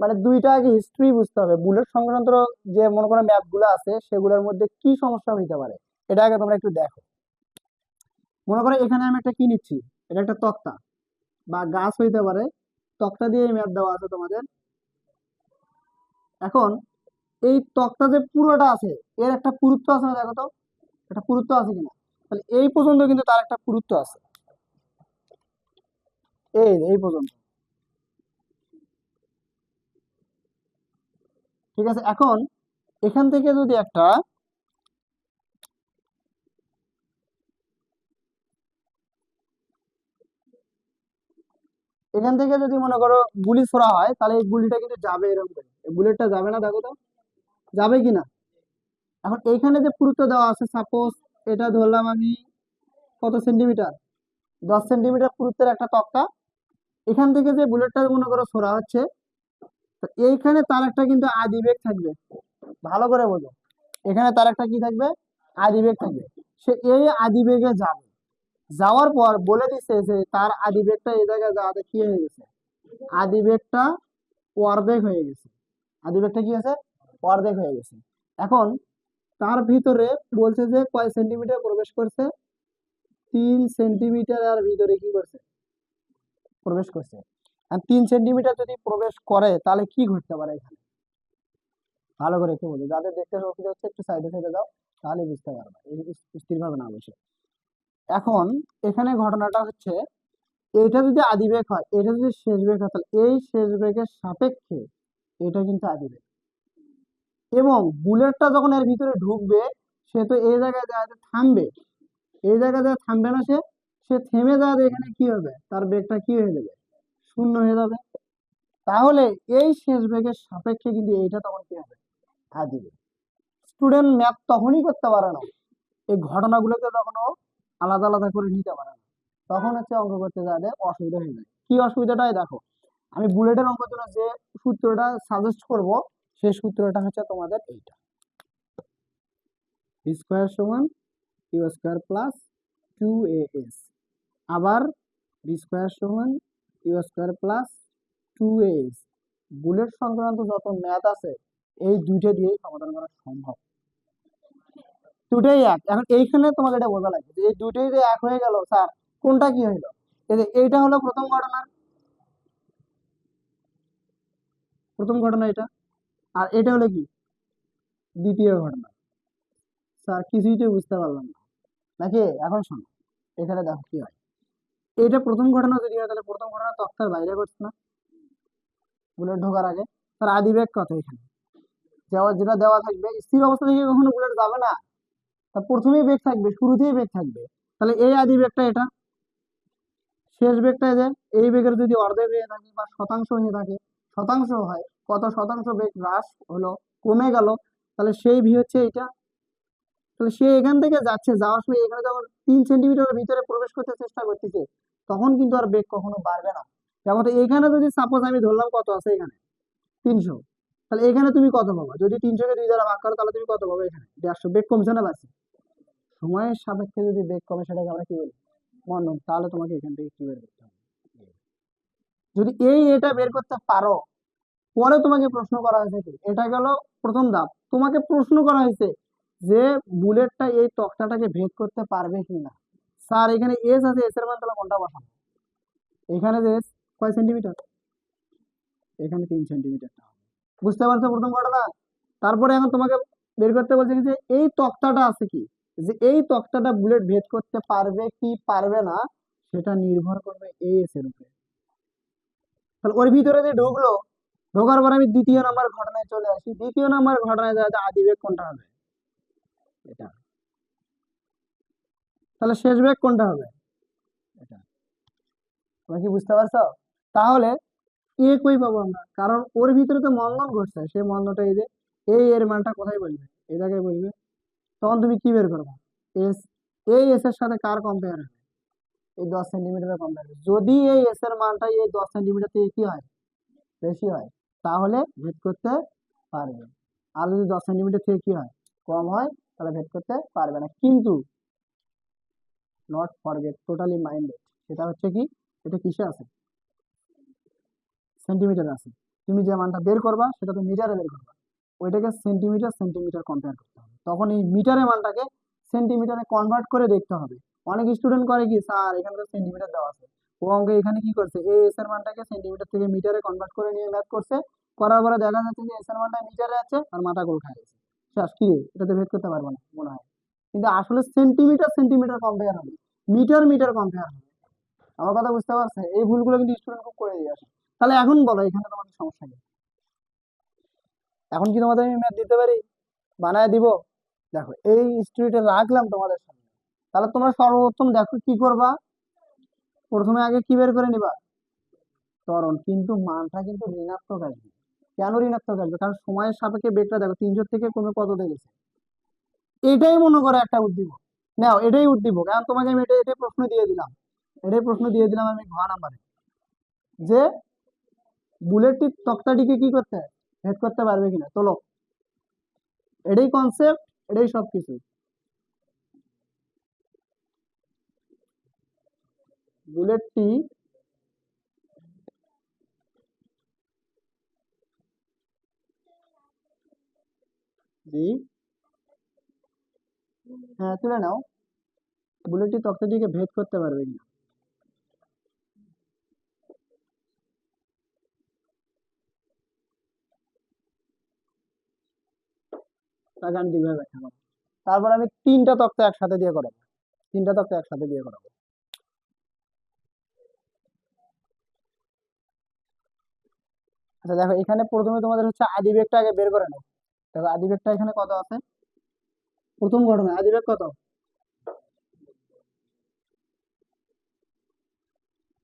মানে দুইটা আগে হিস্ট্রি বুঝতে হবে, বুলেট সংক্রান্ত যে মনে করো ম্যাথ গুলো আছে সেগুলোর মধ্যে কি সমস্যা হইতে পারে এটা আগে তোমরা একটু দেখো। মনে করো এখানে আমি একটা কি নিচ্ছি, এটা একটা তক্তা বা গাছ হইতে পারে, তক্তা দিয়ে ম্যাথ দেওয়া আছে তোমাদের। এখন এই তক্তা যে পুরোটা আছে এর একটা পুরুত্ব আছে না, দেখো তো একটা পুরুত্ব আছে কিনা। তাহলে এই পর্যন্ত কিন্তু তার একটা পুরুত্ব আছে, এই পর্যন্ত। ঠিক আছে, এখন এখান থেকে যদি একটা, এখান থেকে যদি মনে করো গুলি ছোড়া হয় তাহলে এই গুলিটা কিন্তু যাবে এরকম করে, এই বুলেটটা যাবে না, দেখো তো যাবে কিনা। এখন এইখানে যে পুরুত্ব দেওয়া আছে, সাপোজ এটা ধরলাম আমি কত সেন্টিমিটার, 10 সেন্টিমিটার পুরুত্বের একটা তক্তা। এখান থেকে যে বুলেটটা মনে করো ছোড়া হচ্ছে, তো এইখানে তার একটা কিন্তু আদি বেগ থাকবে, ভালো করে বোঝো। এখানে তার একটা কি থাকবে, আদি বেগ থাকবে। সে এই আদি বেগে যাবে, যাওয়ার পর বলে দিচ্ছে যে তার আদি বেগটা এই জায়গায় যাওয়াতে কি হয়ে গেছে, আদি বেগটা অর্ধেক হয়ে গেছে। আদি বেগটা কি আছে, অর্ধেক হয়ে গেছে। এখন তার ভিতরে বলছে যে কয় সেন্টিমিটার প্রবেশ করছে, 3 সেন্টিমিটার আর ভিতরে কি করছে, প্রবেশ করছে। আর 3 সেন্টিমিটার যদি প্রবেশ করে তাহলে কি ঘটতে পারে এখানে, ভালো করে একটু বলি, যাদের দেখতে অসুবিধা হচ্ছে একটু সাইডে সাইডে দাও, তাহলে বুঝতে পারবে, স্থির ভাবে না বসে। এখন এখানে ঘটনাটা হচ্ছে, এটা যদি আদি বেগ হয়, এটা যদি শেষ বেগ হয়, তাহলে এই শেষ বেগের সাপেক্ষে এটা কিন্তু আদি বেগ। এবং বুলেটটা যখন এর ভিতরে ঢুকবে, সে তো এই জায়গায় যায় থামবে, এই জায়গায় যায় থামবে না, সে সে থেমে যাবে, এখানে কি হবে, তার বেগটা কি হয়ে যাবে, শূন্য হয়ে যাবে। তাহলে এই শেষ বেগের সাপেক্ষে কিন্তু এইটা তখন কি হবে, আদি বেগ। স্টুডেন্ট ম্যাথ তখনই করতে পারে না, এই ঘটনাগুলোকে তখন ও আলাদা আলাদা করে নিতে পারে না, তখন হচ্ছে অঙ্ক করতে যাবে অসুবিধা হয়ে যায়। কি অসুবিধাটাই দেখো, আমি বুলেটের অঙ্কের জন্য যে সূত্রটা সাজেস্ট করব, সেই সূত্রটা হচ্ছে তোমাদের এইটা, বি স্কোয়ার সমান ইউ স্কোয়ার প্লাস 2as। আবার বি স্কোয়ার সমান U square plus 2as। Bullet সংক্রান্ত যত ম্যাথ আছে এই দুইটা দিয়েই সমাধান করা সম্ভব, দুটোই এক। এখন এইখানে তোমাকে এটা বোঝা লাগবে যে এই দুটোই যে এক হয়ে গেল স্যার, কোনটা কি হইলো। এই যে এইটা হলো প্রথম ঘটনা, প্রথম ঘটনা এটা, আর এটা হলো কি দ্বিতীয় ঘটনা। স্যার কিছুই তো বুঝতে পারলাম না নাকি, এখন শোনো, এখানে দেখো কি হয়। এইটা প্রথম ঘটনা যদি হয় তাহলে প্রথম ঘটনা তক্তার বাইরে ঘটছে না, বুলেট ঢোকার আগে। তার আদি বেগ কত, এখানে দেওয়া যেটা দেওয়া থাকবে, স্থির অবস্থা থেকে কখনো বুলেট যাবে না, তার প্রথমেই বেগ থাকবে, শুরুতেই বেগ থাকবে। তাহলে এই আদি বেগটা এটা, শেষ বেগটা যে এই বেগের যদি অর্ধেক হয়ে থাকে বা শতাংশ হয়ে থাকে, শতাংশ হয়, কত শতাংশ বেগ হ্রাস হলো, কমে গেল, তাহলে সেই ভি হচ্ছে এটা। তাহলে সে এখান থেকে যাচ্ছে, যাওয়ার সময় এখানে যখন 3 সেন্টিমিটারের ভিতরে প্রবেশ করতে চেষ্টা করতেছে, তখন কিন্তু আর বেগ কখনো বাড়বে না। যেমন এখানে যদি সাপোজ আমি ধরলাম কত আছে এখানে 300, তাহলে এখানে তুমি কত পাবা, যদি 300-কে 2 দ্বারা ভাগ করো তাহলে তুমি কত পাবে, এখানে 150। বেগ কমছে না বাড়ছে, সময়ের সাপেক্ষে যদি বেগ কমে সেটাকে আমরা কি বলি, মন্দন। তাহলে তোমাকে এখান থেকে কি বের করতে হবে, যদি এটা বের করতে পারো, পরে তোমাকে প্রশ্ন করা হয়েছে কি, এটা গেল প্রথম ধাপ, তোমাকে প্রশ্ন করা হয়েছে যে বুলেটটা এই তক্তাটাকে ভেদ করতে পারবে কিনা। স্যার এখানে এস আছে, এস এর মান তাহলে কোনটা বসাবো, এখানে যে এস কয় সেন্টিমিটার, এখানে 3 সেন্টিমিটার। বুঝতে পারছো প্রথম ঘটনা। তারপরে এখন তোমাকে বের করতে বলছে কি যে এই তক্তাটা আছে কি, যে এই তক্তাটা বুলেট ভেদ করতে পারবে কি পারবে না, সেটা নির্ভর করবে এই এস এর উপরে। তাহলে ওর ভিতরে যে ঢুকলো, ঢোকার পর আমি দ্বিতীয় নাম্বার ঘটনায় চলে আসি, দ্বিতীয় নাম্বার ঘটনায় যাতে আদিবেগ কোনটা হবে, এটা। তাহলে শেষ বেগ কোনটা হবে, এটা। তোমরা কি বুঝতে পারছো। তাহলে এ কই পাবো আমরা, কারণ ওর ভিতরে তো মন্দন ঘটছে, সেই মন্দনটা এই যে এই এর মানটা কোথায় বলবে, এই জায়গায় বলবে। তখন তুমি কি বের করবে, এস, এই এস এর সাথে কার কম্পেয়ার হবে, এই 10 সেন্টিমিটারের কম্পেয়ার। যদি এই এস এর মানটা এই 10 সেন্টিমিটার থেকে কি হয়, বেশি হয়, তাহলে ভেদ করতে পারবে। আর যদি 10 সেন্টিমিটার থেকে কি হয়, কম হয়, তাহলে ভেদ করতে পারবে না। কিন্তু নট ফরগেট, টোটালি মাইন্ডেড, সেটা হচ্ছে কি, এটা কিসে আছে, সেন্টিমিটার আছে। তুমি যে মানটা বের করবা সেটা তো মিটারে বের করবা, ওইটাকে সেন্টিমিটার সেন্টিমিটার কম্পেয়ার করতে হবে, তখন এই মিটারের মানটাকে সেন্টিমিটারে কনভার্ট করে দেখতে হবে। অনেক স্টুডেন্ট করে কি, স্যার এখানে তো সেন্টিমিটার দেওয়া আছে, ও অঙ্কে এখানে কি করছে, এই এস এর মানটাকে সেন্টিমিটার থেকে মিটারে কনভার্ট করে নিয়ে ম্যাথ করছে, করার পরে দেখা যাচ্ছে যে এস এর মানটা মিটারে আছে আর মাথা গোল খায় গেছে, শেষ, কি রে এটাতে ভেদ করতে পারবো না মনে হয়। কিন্তু আসলে সেন্টিমিটার সেন্টিমিটার কম্পেয়ার হবে, মিটার মিটার কম্পেয়ার হবে। আমার কথা বুঝতে পারছে? এই ভুলগুলো কিন্তু স্টুডেন্ট খুব করে দিয়ে আসে। তাহলে এখন বলো এখানে তোমাদের সমস্যা কি? এখন কি তোমাদের আমি ম্যাথ দিতে পারি, বানায় দিব? দেখো এই স্টুডিওটা রাখলাম তোমাদের সামনে, তাহলে তোমরা সর্বপ্রথম দেখো কি করবা, প্রথমে আগে কি বের করে নিবা, ত্বরণ, কিন্তু মানটা কিন্তু ঋণাত্মক আসবে। কেন ঋণাত্মক আসবে? কারণ সময়ের সাপেক্ষে বেগটা দেখো 300 থেকে কমে কত গেছে, এটাই মনে করো একটা উদ্দীপক, নাও এটাই উদ্দীপক। কারণ তোমাকে আমি এটাই প্রশ্ন দিয়ে দিলাম, এটাই প্রশ্ন দিয়ে দিলাম আমি ঘ নাম্বারে, যে বুলেটটি তক্তাটিকে কি করতে ভেদ করতে পারবে কিনা, চলো এটাই কনসেপ্ট, এটাই সবকিছু। বুলেটটি জি, হ্যাঁ তুলে নাও, বুলেটটি তক্তাটিকে ভেদ করতে পারবে কিনা। তাকে আমি দুইভাবে ব্যাখ্যা করবো, তারপর আমি তিনটা তক্তা একসাথে দিয়ে করাবো, তিনটা তক্তা একসাথে দিয়ে করাবো। আচ্ছা দেখো এখানে প্রথমে তোমাদের হচ্ছে আদিবেগটা আগে বের করে নাও। দেখো আদিবেগটা এখানে কত আছে, প্রথম ঘটনা আদিবেগ কত,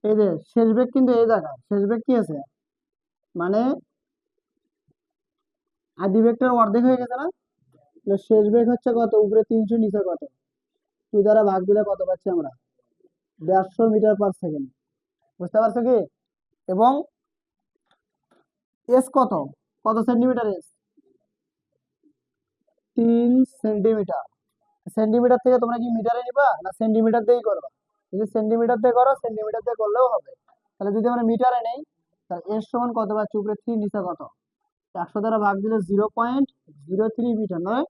এই যে শেষ বেগ কিন্তু এই জায়গায়, শেষ বেগ কি আছে, মানে আদিবেগটার অর্ধেক হয়ে গেছে না, তাহলে শেষ বেগ হচ্ছে কত, উপরে 300 নিচে কত, 2 দ্বারা ভাগ দিলে কত পাচ্ছি আমরা, 150 মিটার পার সেকেন্ড। বুঝতে পারছো কি? এবং এস কত, কত সেন্টিমিটার এস, 3 সেন্টিমিটার। সেন্টিমিটার থেকে তোমরা কি মিটারে নিবা না সেন্টিমিটার দিয়েই করবা? যদি সেন্টিমিটার দিয়ে করো সেন্টিমিটার দিয়ে করলেও হবে। তাহলে যদি আমরা মিটারে নেই, তাহলে এর সমান কত পাচ্ছি, উপরে 3 নিচে কত, 100 দ্বারা ভাগ দিলে 0.03 মিটার নয়,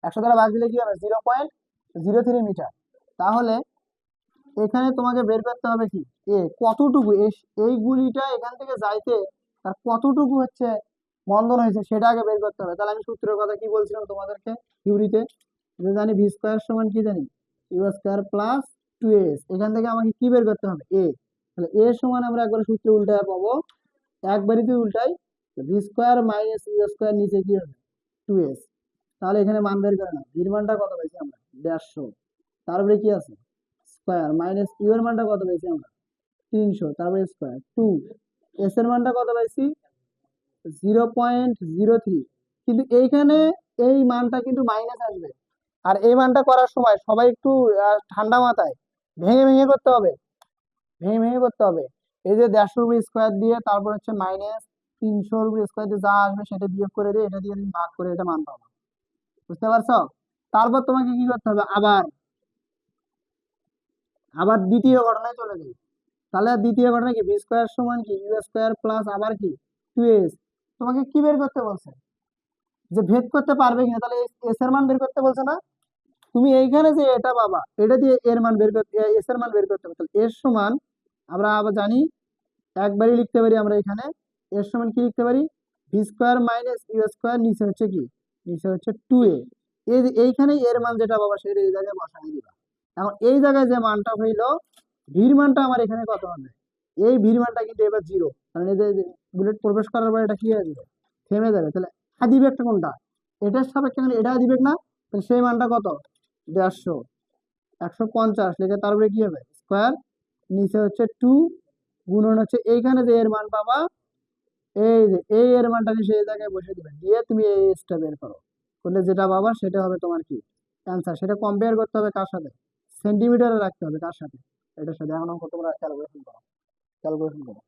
100 দ্বারা ভাগ দিলে কি হবে, 0.03 মিটার। তাহলে এখানে তোমাকে বের করতে হবে কি, এ কতটুকু, এই গুলিটা এখান থেকে যাইতে তার কতটুকু হচ্ছে মন্দন হয়েছে সেটা আগে বের করতে হবে। তাহলে আমি সূত্রের কথা কি বলছিলাম তোমাদেরকে থিওরিতে, যে জানি ভি স্কোয়ার সমান কি জানি, ইউ স্কোয়ার প্লাস 2s, এখান থেকে আমাকে কি বের করতে হবে, এ। তাহলে এ সমান আমরা একবার সূত্রে উল্টায় পাবো, একবারই তুই উল্টাই, V square minus you square নিচে কি হবে 2s। তাহলে এখানে মান বের করে না, ভির মানটা কত পাইছি আমরা 150, তারপরে কি আছে স্কোয়ার মাইনাস ইউ এর মানটা কত পাইছি আমরা 300, তারপরে স্কোয়ার 2, এস এর মানটা কত পাইছি 0.03। কিন্তু এইখানে এই মানটা কিন্তু মাইনাস আসবে, আর এই মানটা করার সময় সবাই একটু ঠান্ডা মাথায় ভেঙে ভেঙে করতে হবে, ভেঙে ভেঙে করতে হবে। এই যে 150 স্কোয়ার দিয়ে তারপর হচ্ছে মাইনাস 300 স্কোয়ার দিয়ে যা আসবে সেটা বিয়োগ করে দিয়ে এটা দিয়ে তুমি ভাগ করে এটা মান পাবো। বুঝতে পারছো? তারপর তোমাকে কি করতে হবে, আবার আবার দ্বিতীয় ঘটনায় চলে যাই। তাহলে দ্বিতীয় ঘটনা কি, বি স্কোয়ার সমান কি ইউ স্কোয়ার প্লাস আবার কি 2s। তোমাকে কি বের করতে বলছে, যে ভেদ করতে পারবে কিনা, তাহলে এস এর মান বের করতে বলছে না, তুমি এইখানে যে এটা বাবা এটা দিয়ে এর মান বের করতে, এস এর মান বের করতে হবে। তাহলে এর সমান আমরা আবার জানি একবারই লিখতে পারি আমরা এখানে, এর সমান কি লিখতে পারি, v square minus you square নিচে হচ্ছে কি, নিচে হচ্ছে 2a। এই যে এইখানে এর মান যেটা বাবা সেটা এই জায়গায় বসাই দিবা। এখন এই জায়গায় যে মানটা হইলো ভির মানটা আমার এখানে কত হবে, এই ভির মানটা কিন্তু এবার 0, কারণ এই যে বুলেট প্রবেশ করার পর এটা কি হয়ে যাবে, থেমে যাবে। তাহলে আদিবেগটা কোনটা, এটার সাপেক্ষে মানে এটা আদিবেগ না, তাহলে সেই মানটা কত 150, 150 লিখে তারপরে কি হবে স্কোয়ার, নিচে হচ্ছে 2 গুণন হচ্ছে এইখানে যে এর মান পাবা, এই যে এই এর মানটা নিচে এই জায়গায় বসে দিবে, দিয়ে তুমি এই এসটা বের করো, করলে যেটা পাবা সেটা হবে তোমার কি অ্যান্সার। সেটা কম্পেয়ার করতে হবে কার সাথে, সেন্টিমিটারে রাখতে হবে কার সাথে, এটার সাথে। এখন অঙ্ক তোমরা ক্যালকুলেশন করো, ক্যালকুলেশন করো।